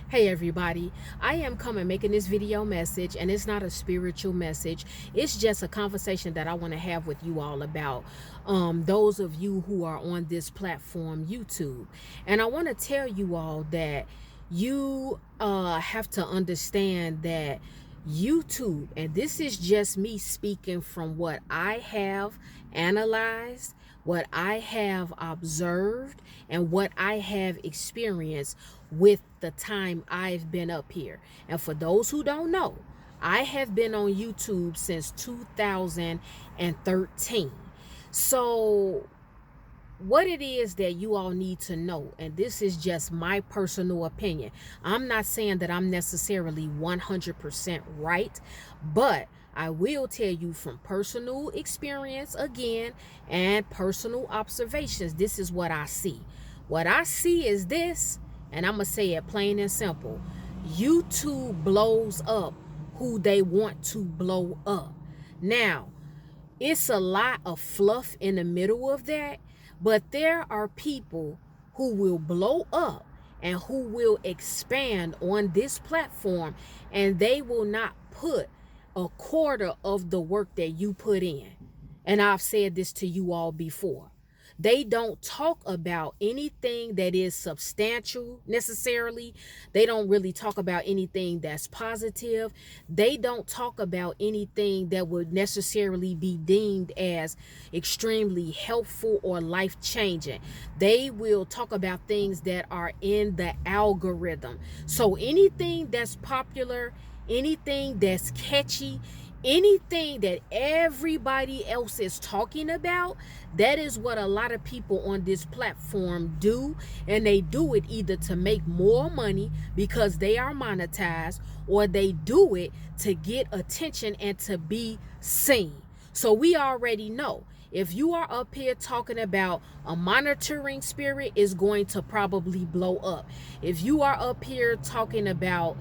Hey everybody, I am coming making this video message, and it's not a spiritual message. It's just a conversation that I want to have with you all about those of you who are on this platform, YouTube. And I want to tell you all that you have to understand that YouTube, and this is just me speaking from what I have analyzed, what I have observed, and what I have experienced with the time I've been up here. And for those who don't know, I have been on YouTube since 2013. So what it is that you all need to know, and this is just my personal opinion. I'm not saying that I'm necessarily 100% right, but I will tell you from personal experience again and personal observations, this is what I see. What I see is this, and I'm going to say it plain and simple. YouTube blows up who they want to blow up. Now, it's a lot of fluff in the middle of that, but there are people who will blow up and who will expand on this platform, and they will not put a quarter of the work that you put in. And I've said this to you all before. They don't talk about anything that is substantial necessarily. They don't really talk about anything that's positive. They don't talk about anything that would necessarily be deemed as extremely helpful or life-changing. They will talk about things that are in the algorithm. So anything that's popular, anything that's catchy, anything that everybody else is talking about, that is what a lot of people on this platform do. And they do it either to make more money because they are monetized, or they do it to get attention and to be seen. So we already know, if you are up here talking about a monitoring spirit, is going to probably blow up. If you are up here talking about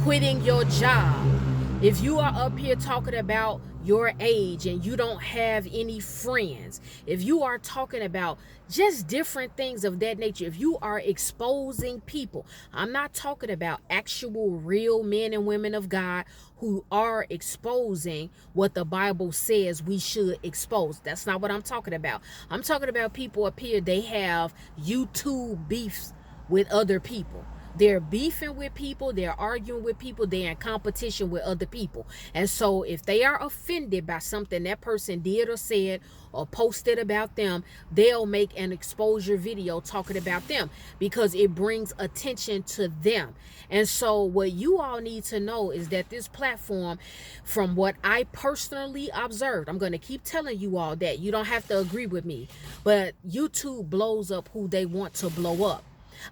quitting your job, if you are up here talking about your age and you don't have any friends, if you are talking about just different things of that nature, if you are exposing people, I'm not talking about actual real men and women of God who are exposing what the Bible says we should expose. That's not what I'm talking about. I'm talking about people up here, they have YouTube beefs with other people. They're beefing with people, they're arguing with people, they're in competition with other people. And so if they are offended by something that person did or said or posted about them, they'll make an exposure video talking about them because it brings attention to them. And so what you all need to know is that this platform, from what I personally observed, I'm going to keep telling you all that. You don't have to agree with me, but YouTube blows up who they want to blow up.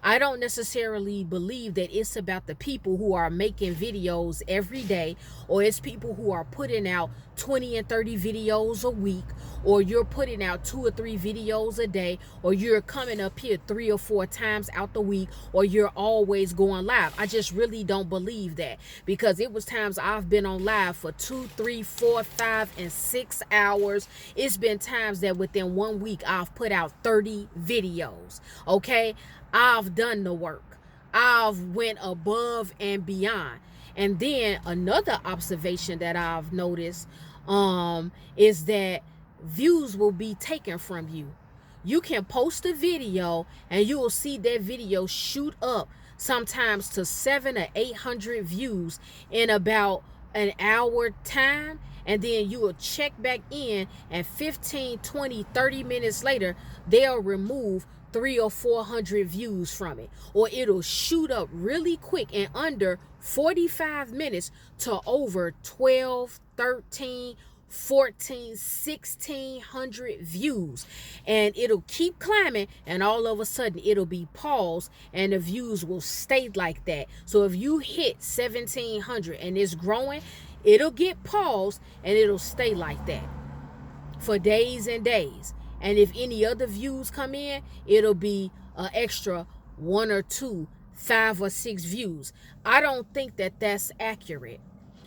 I don't necessarily believe that it's about the people who are making videos every day, or it's people who are putting out 20 and 30 videos a week, or you're putting out 2 or 3 videos a day, or you're coming up here 3 or 4 times out the week, or you're always going live. I just really don't believe that, because it was times I've been on live for 2, 3, 4, 5, and 6 hours. It's been times that within 1 week I've put out 30 videos. Okay, I've done the work. I've went above and beyond. And then another observation that I've noticed is that views will be taken from you. You can post a video and you will see that video shoot up sometimes to 700 or 800 views in about an hour time. And then you will check back in, and 15, 20, 30 minutes later, they'll remove 300 or 400 views from it, or it'll shoot up really quick in under 45 minutes to over 12, 13, 14, 1600 views, and it'll keep climbing, and all of a sudden it'll be paused and the views will stay like that. So if you hit 1700 and it's growing, it'll get paused and it'll stay like that for days and days. And if any other views come in, it'll be an extra 1 or 2, 5 or 6 views. I don't think that that's accurate.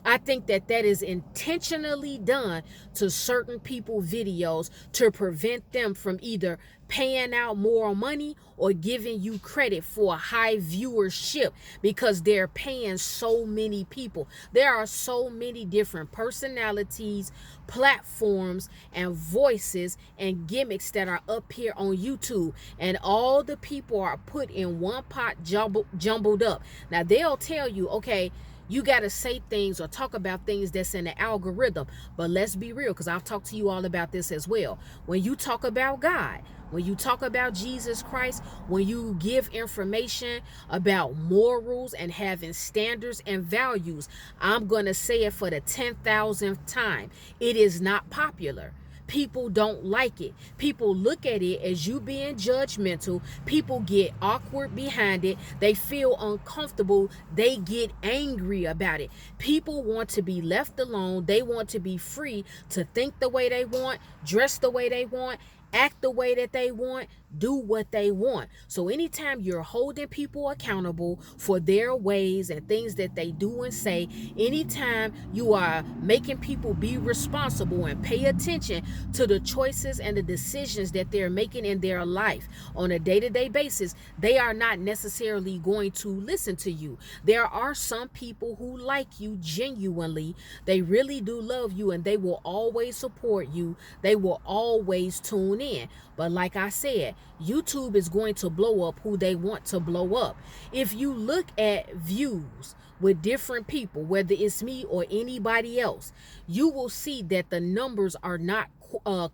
I think that that is intentionally done to certain people videos to prevent them from either paying out more money or giving you credit for a high viewership because they're paying so many people. There are so many different personalities, platforms, and voices and gimmicks that are up here on YouTube, and all the people are put in one pot, jumbled up. Now they'll tell you, okay, you got to say things or talk about things that's in the algorithm. But let's be real, because I've talked to you all about this as well. When you talk about God, when you talk about Jesus Christ, when you give information about morals and having standards and values, I'm going to say it for the 10,000th time. It is not popular. People don't like it. People look at it as you being judgmental. People get awkward behind it. They feel uncomfortable. They get angry about it. People want to be left alone. They want to be free to think the way they want, dress the way they want, act the way that they want, do what they want. So anytime you're holding people accountable for their ways and things that they do and say, anytime you are making people be responsible and pay attention to the choices and the decisions that they're making in their life on a day-to-day basis, they are not necessarily going to listen to you. There are some people who like you genuinely. They really do love you, and they will always support you. They will always tune in. But like I said, YouTube is going to blow up who they want to blow up. If you look at views with different people, whether it's me or anybody else, you will see that the numbers are not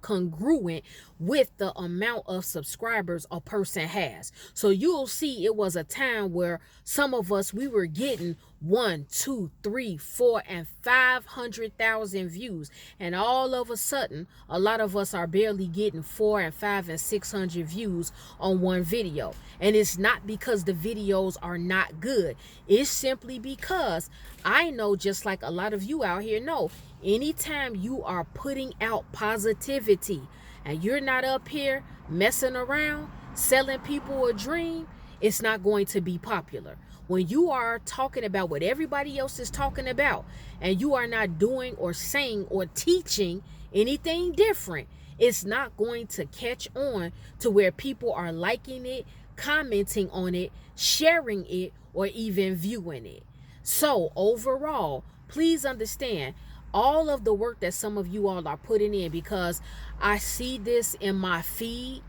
congruent with the amount of subscribers a person has. So you'll see it was a time where some of us, we were getting 1, 2, 3, 4, and 500,000 views, and all of a sudden a lot of us are barely getting 4 and 5 and 600 views on one video. And it's not because the videos are not good. It's simply because I know, just like a lot of you out here know, anytime you are putting out positivity and you're not up here messing around, selling people a dream, it's not going to be popular. When you are talking about what everybody else is talking about and you are not doing or saying or teaching anything different, it's not going to catch on to where people are liking it, commenting on it, sharing it, or even viewing it. So overall, please understand all of the work that some of you all are putting in, because I see this in my feed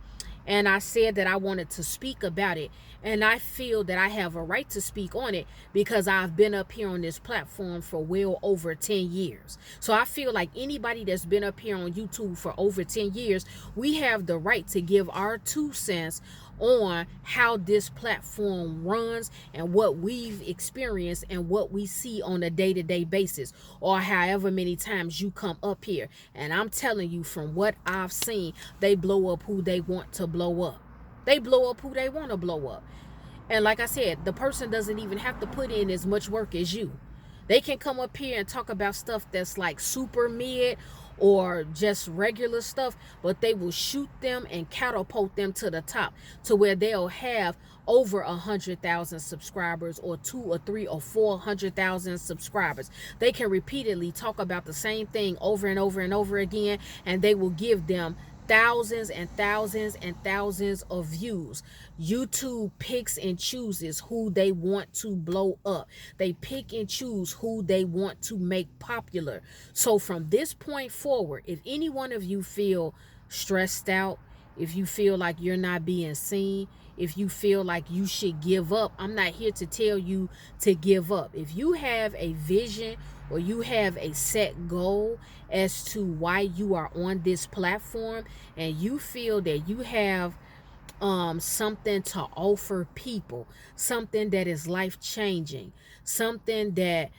and I said that I wanted to speak about it, and I feel that I have a right to speak on it because I've been up here on this platform for well over 10 years. So I feel like anybody that's been up here on YouTube for over 10 years, we have the right to give our 2 cents on how this platform runs and what we've experienced and what we see on a day-to-day basis, or however many times you come up here. And I'm telling you, from what I've seen, they blow up who they want to blow up. They blow up who they want to blow up. And like I said, the person doesn't even have to put in as much work as you. They can come up here and talk about stuff that's like super mid or just regular stuff, but they will shoot them and catapult them to the top to where they'll have over 100,000 subscribers, or 2 or 3 or 400,000 subscribers. They can repeatedly talk about the same thing over and over and over again, and they will give them thousands and thousands and thousands of views. YouTube picks and chooses who they want to blow up. They pick and choose who they want to make popular. So from this point forward, if any one of you feel stressed out, if you feel like you're not being seen, if you feel like you should give up, I'm not here to tell you to give up. If you have a vision or you have a set goal as to why you are on this platform, and you feel that you have something to offer people, something that is life-changing, something that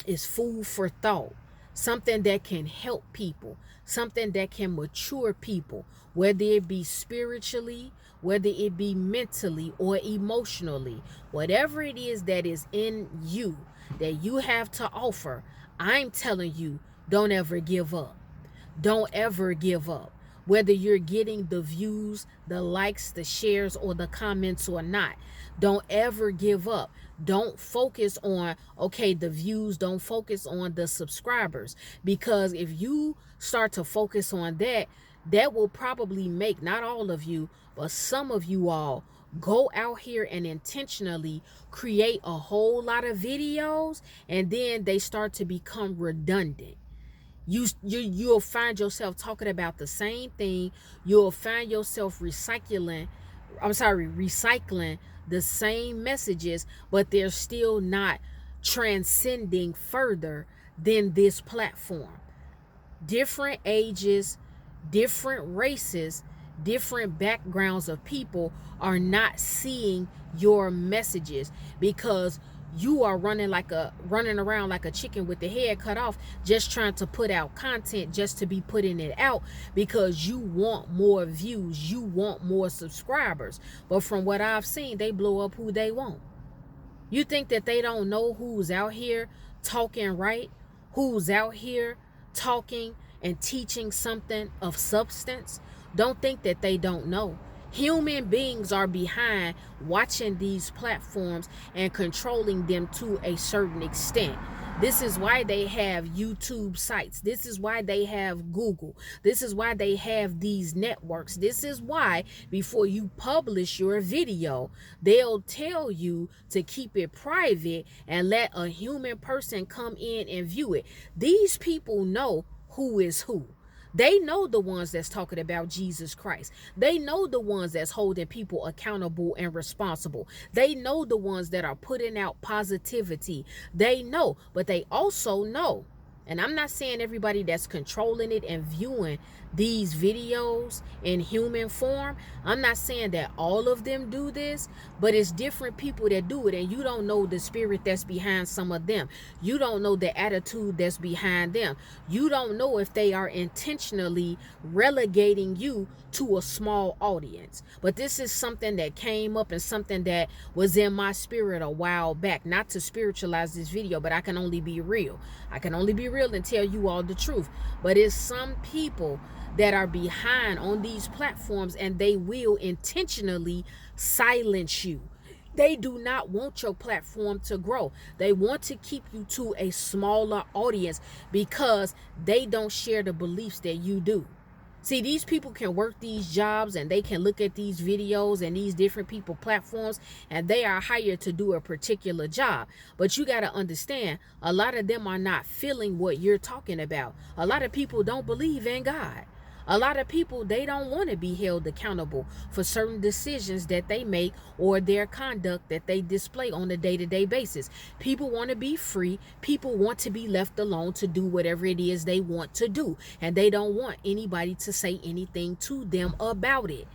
is food for thought, something that can help people, something that can mature people, whether it be spiritually, whether it be mentally or emotionally, whatever it is that is in you that you have to offer, I'm telling you, don't ever give up. Don't ever give up. whether you're getting the views, the likes, the shares, or the comments or not. Don't ever give up. Don't focus on, okay, the views. Don't focus on the subscribers. Because if you start to focus on that, that will probably make, not all of you, but some of you all, go out here and intentionally create a whole lot of videos, and then they start to become redundant. You'll find yourself talking about the same thing. You'll find yourself recycling the same messages, but they're still not transcending further than this platform. Different ages, different races, different backgrounds of people are not seeing your messages because you are running around like a chicken with the head cut off, just trying to put out content just to be putting it out because you want more views, you want more subscribers. But from what I've seen, they blow up who they want. You think that they don't know who's out here talking right, who's out here talking and teaching something of substance? Don't think that they don't know. Human beings are behind watching these platforms and controlling them to a certain extent. This is why they have YouTube sites. This is why they have Google. This is why they have these networks. This is why before you publish your video, they'll tell you to keep it private and let a human person come in and view it. These people know who is who. They know the ones that's talking about Jesus Christ. They know the ones that's holding people accountable and responsible. They know the ones that are putting out positivity. They know, but they also know. And I'm not saying everybody that's controlling it and viewing these videos in human form, I'm not saying that all of them do this, but it's different people that do it. And you don't know the spirit that's behind some of them. You don't know the attitude that's behind them. You don't know if they are intentionally relegating you to a small audience. But this is something that came up and something that was in my spirit a while back. Not to spiritualize this video, but I can only be real. I can only be real and tell you all the truth. But it's some people that are behind on these platforms, and they will intentionally silence you. They do not want your platform to grow. They want to keep you to a smaller audience because they don't share the beliefs that you do. See, these people can work these jobs and they can look at these videos and these different people platforms, and they are hired to do a particular job. But you got to understand, a lot of them are not feeling what you're talking about. A lot of people don't believe in God. A lot of people, they don't want to be held accountable for certain decisions that they make or their conduct that they display on a day-to-day basis. People want to be free. People want to be left alone to do whatever it is they want to do. And they don't want anybody to say anything to them about it.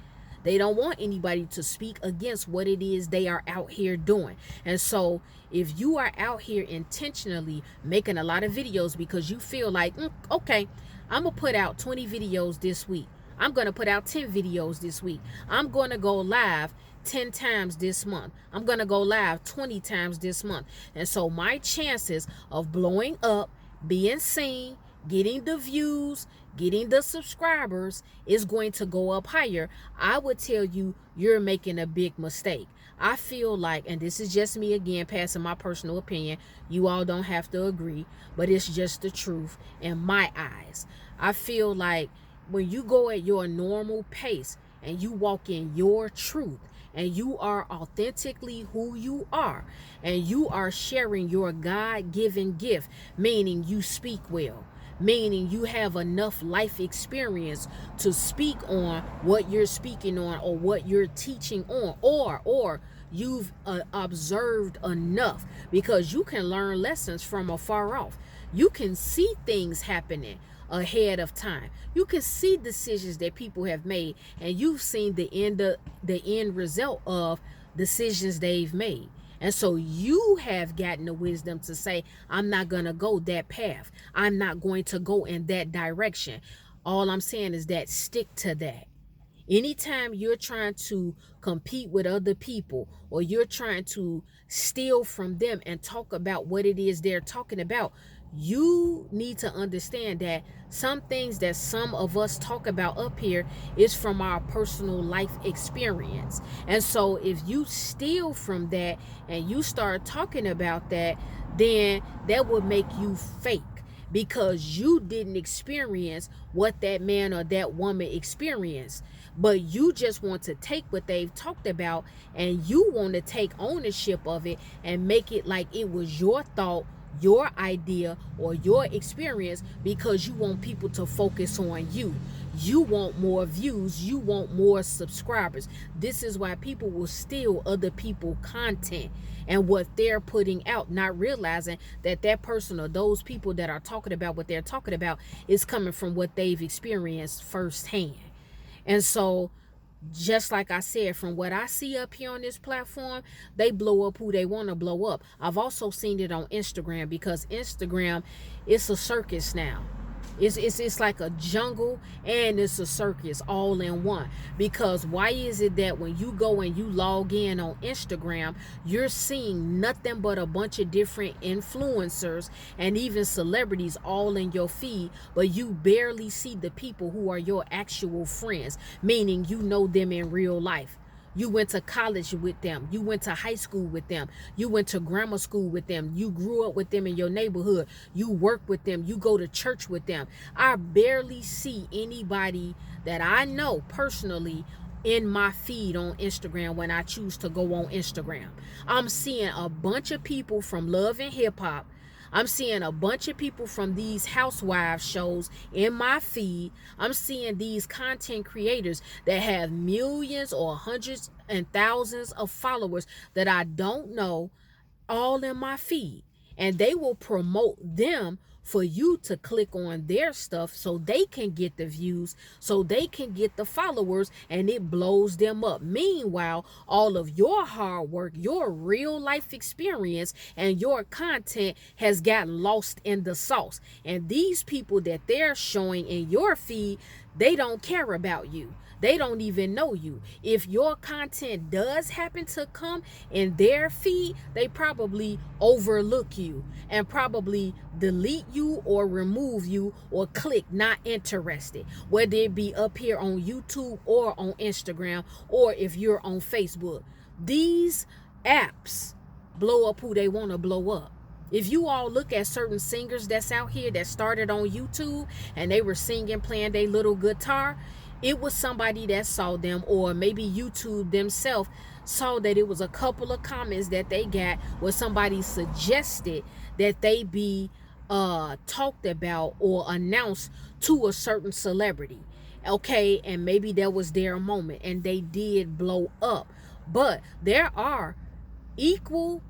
They don't want anybody to speak against what it is they are out here doing. And so if you are out here intentionally making a lot of videos because you feel like, okay, I'm going to put out 20 videos this week. I'm going to put out 10 videos this week. I'm going to go live 10 times this month. I'm going to go live 20 times this month. And so my chances of blowing up, being seen, getting the views, getting the subscribers is going to go up higher. I would tell you, you're making a big mistake. I feel like, and this is just me again, passing my personal opinion. You all don't have to agree, but it's just the truth in my eyes. I feel like when you go at your normal pace and you walk in your truth and you are authentically who you are and you are sharing your God-given gift, meaning you speak well, meaning you have enough life experience to speak on what you're speaking on or what you're teaching on, or you've observed enough, because you can learn lessons from afar off. You can see things happening ahead of time. You can see decisions that people have made, and you've seen the end result of decisions they've made. And so you have gotten the wisdom to say, I'm not going to go that path. I'm not going to go in that direction. All I'm saying is that stick to that. Anytime you're trying to compete with other people, or you're trying to steal from them and talk about what it is they're talking about, you need to understand that some things that some of us talk about up here is from our personal life experience. And so if you steal from that and you start talking about that, then that would make you fake, because you didn't experience what that man or that woman experienced. But you just want to take what they've talked about and you want to take ownership of it and make it like it was your thought, your idea, or your experience, because you want people to focus on you. You want more views, you want more subscribers. This is why people will steal other people's content and what they're putting out, not realizing that that person or those people that are talking about what they're talking about is coming from what they've experienced firsthand. And so, just like I said, from what I see up here on this platform, they blow up who they want to blow up. I've also seen it on Instagram, because Instagram, it's a circus now. It's like a jungle and it's a circus all in one. Because why is it that when you go and you log in on Instagram, you're seeing nothing but a bunch of different influencers and even celebrities all in your feed, but you barely see the people who are your actual friends, meaning you know them in real life. You went to college with them. You went to high school with them. You went to grammar school with them. You grew up with them in your neighborhood. You work with them. You go to church with them. I barely see anybody that I know personally in my feed on Instagram when I choose to go on Instagram. I'm seeing a bunch of people from Love and Hip Hop. I'm seeing a bunch of people from these housewives shows in my feed. I'm seeing these content creators that have millions or hundreds and thousands of followers that I don't know, all in my feed. And they will promote them for you to click on their stuff so they can get the views, so they can get the followers, and it blows them up. Meanwhile, all of your hard work, your real life experience, and your content has gotten lost in the sauce. And these people that they're showing in your feed, they don't care about you. They don't even know you. If your content does happen to come in their feed, they probably overlook you and probably delete you or remove you or click not interested, whether it be up here on YouTube or on Instagram, or if you're on Facebook. These apps blow up who they want to blow up. If you all look at certain singers that's out here that started on YouTube and they were singing, playing their little guitar, it was somebody that saw them, or maybe YouTube themselves saw that it was a couple of comments that they got where somebody suggested that they be talked about or announced to a certain celebrity. Okay, and maybe that was their moment and they did blow up. But there are equally,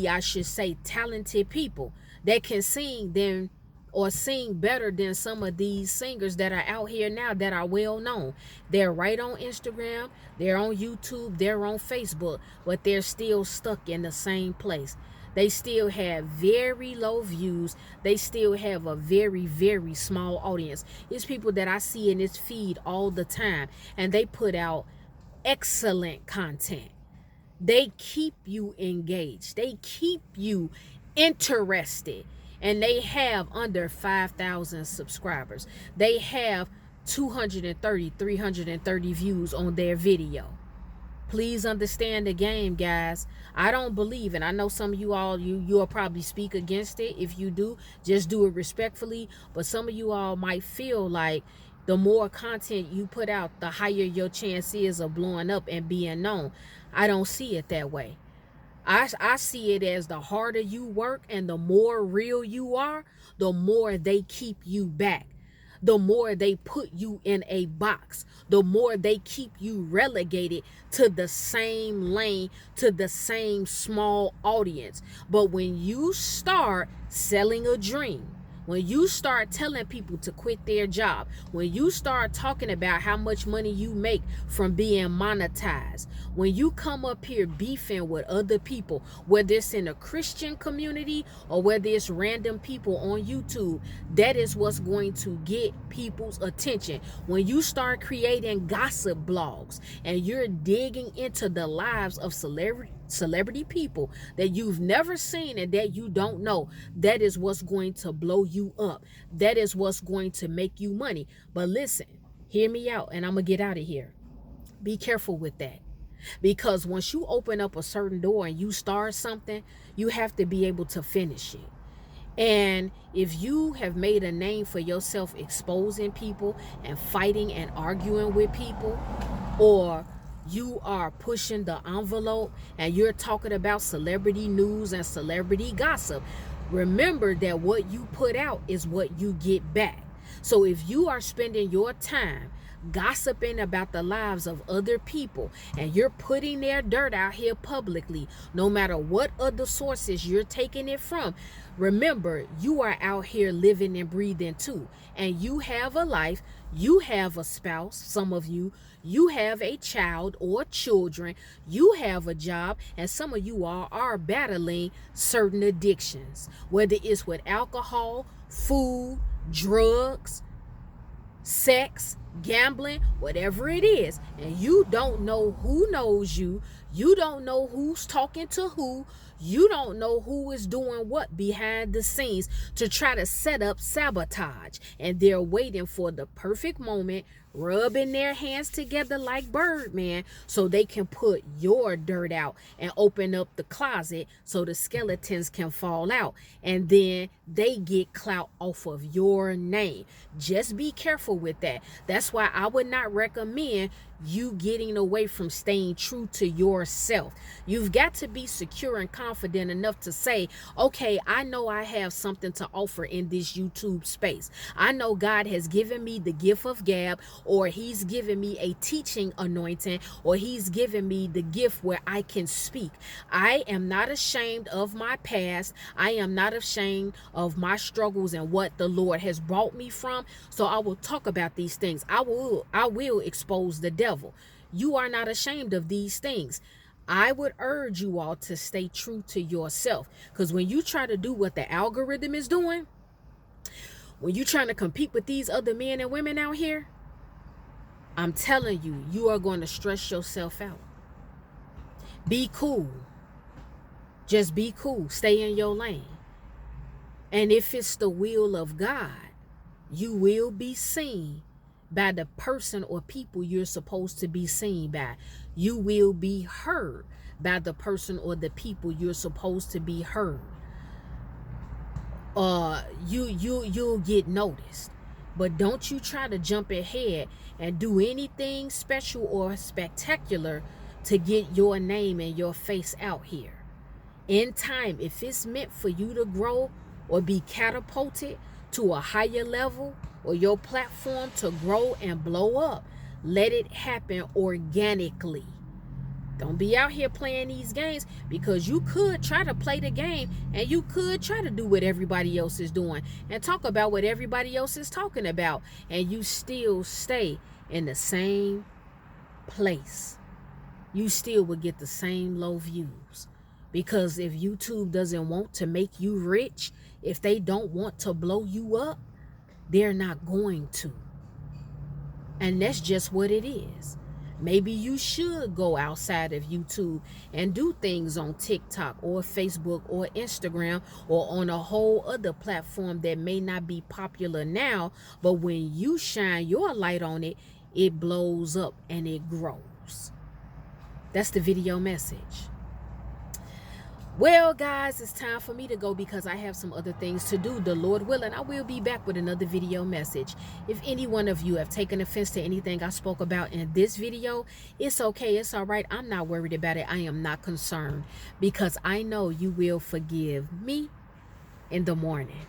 I should say, talented people that can sing them or sing better than some of these singers that are out here now that are well known. They're right on Instagram, they're on YouTube, they're on Facebook, but they're still stuck in the same place. They still have very low views. They still have a very, very small audience. It's people that I see in this feed all the time, and they put out excellent content. They keep you engaged. They keep you interested. And they have under 5,000 subscribers. They have 230, 330 views on their video. Please understand the game, guys. I don't believe, and I know some of you all, you'll probably speak against it. If you do, just do it respectfully. But some of you all might feel like the more content you put out, the higher your chance is of blowing up and being known. I don't see it that way. I see it as the harder you work and the more real you are, the more they keep you back. The more they put you in a box, the more they keep you relegated to the same lane, to the same small audience. But when you start selling a dream, when you start telling people to quit their job, when you start talking about how much money you make from being monetized, when you come up here beefing with other people, whether it's in a Christian community or whether it's random people on YouTube, that is what's going to get people's attention. When you start creating gossip blogs and you're digging into the lives of celebrity people that you've never seen and that you don't know. That is what's going to blow you up. That is what's going to make you money. But listen, hear me out, and I'm going to get out of here. Be careful with that. Because once you open up a certain door and you start something, you have to be able to finish it. And if you have made a name for yourself exposing people and fighting and arguing with people, or you are pushing the envelope and you're talking about celebrity news and celebrity gossip, remember that what you put out is what you get back. So if you are spending your time gossiping about the lives of other people and you're putting their dirt out here publicly, no matter what other sources you're taking it from, remember, you are out here living and breathing too. And you have a life, you have a spouse, some of you have a child or children, you have a job, and some of you all are battling certain addictions, whether it's with alcohol, food, drugs, sex, gambling, whatever it is, and you don't know who knows you, you don't know who's talking to who, you don't know who is doing what behind the scenes to try to set up sabotage, and they're waiting for the perfect moment, rubbing their hands together like Birdman so they can put your dirt out and open up the closet so the skeletons can fall out, and then they get clout off of your name. Just be careful with that. That's why I would not recommend you getting away from staying true to yourself. You've got to be secure and confident enough to say, okay, I know I have something to offer in this YouTube space. I know God has given me the gift of gab, or he's given me a teaching anointing, or he's given me the gift where I can speak. I am not ashamed of my past. I am not ashamed of my struggles and what the Lord has brought me from. So I will talk about these things. I will expose the devil. You are not ashamed of these things. I would urge you all to stay true to yourself, because when you try to do what the algorithm is doing, when you're trying to compete with these other men and women out here, I'm telling you, you are going to stress yourself out. Be cool. Just be cool. Stay in your lane. And if it's the will of God, you will be seen by the person or people you're supposed to be seen by. You will be heard by the person or the people you're supposed to be heard. You'll get noticed. But don't you try to jump ahead and do anything special or spectacular to get your name and your face out here. In time, if it's meant for you to grow or be catapulted to a higher level, or your platform to grow and blow up, let it happen organically. Don't be out here playing these games, because you could try to play the game and you could try to do what everybody else is doing and talk about what everybody else is talking about, and you still stay in the same place. You still would get the same low views, because if YouTube doesn't want to make you rich, if they don't want to blow you up, they're not going to. And that's just what it is. Maybe you should go outside of YouTube and do things on TikTok or Facebook or Instagram or on a whole other platform that may not be popular now, but when you shine your light on it, it blows up and it grows. That's the video message. Well, guys, it's time for me to go because I have some other things to do. The Lord willing, I will be back with another video message. If any one of you have taken offense to anything I spoke about in this video, it's okay. It's all right. I'm not worried about it. I am not concerned, because I know you will forgive me in the morning.